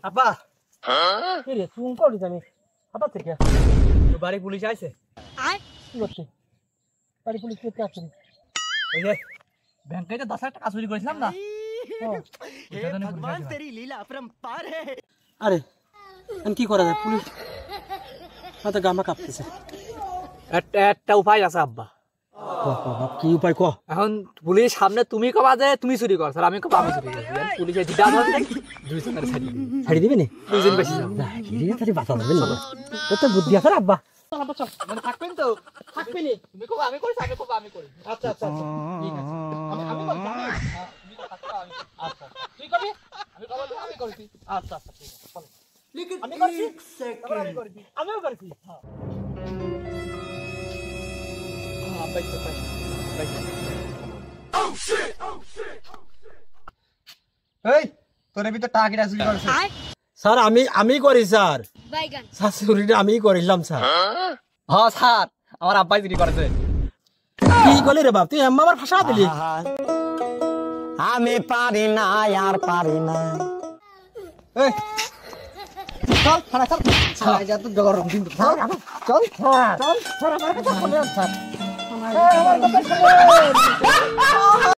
আব্বা কি রে তুই করি জানি আব্বা থেকে তো বাড়ি পুলিশ আইছে কি করছে বাড়ি পুলিশ কে আসছে ওই যে ব্যাংকে যে 10,000 টাকা চুরি করেছিলাম না भगवान तेरी लीला अपरंपार है। আরে আমি কি করা যায় পুলিশ মাথা গামা কাঁপতেছে একটা উপায় আছে আব্বা কি উপায় কো এখন পুলিশ সামনে তুমি কবা যে তুমি চুরি করছ আর আমি কবা আমি চুরি করছি পুলিশে দিদা ধরে দুইজনের ছাড়ি দিবে নি দুইজন বেশি যাও না কি রে তারে বাঁচা যাবে না ও তো বুদ্ধি আছে আব্বা চল আব্বা চল মানে থাকবেন তো থাকবে নি তুমি কবা আমি করি আমি কবা আমি করি আচ্ছা আচ্ছা ঠিক আছে আমি বলছি তুমি কথা কও আমি আচ্ছা তুই কবি আমি কবা আমি করছি আচ্ছা আচ্ছা ঠিক আছে চল আমি করছি আমি করছি আমিও করছি হ্যাঁ এই তোরে ভিতর টাকা কিটা চুরি করছ স্যার আমি করি স্যার স্যার চুরিটা আমিই করিলাম স্যার হ্যাঁ স্যার আমার আব্বাই চুরি করেছে কি কইলি রে বাপ তুই আমার ভাষা দিলি আমি পারি না আর পারি না। এই চল ছাড়া চল ছাড়া যা তো গরম দিন চল চল চল স্যার আমার কথা শুনেন স্যার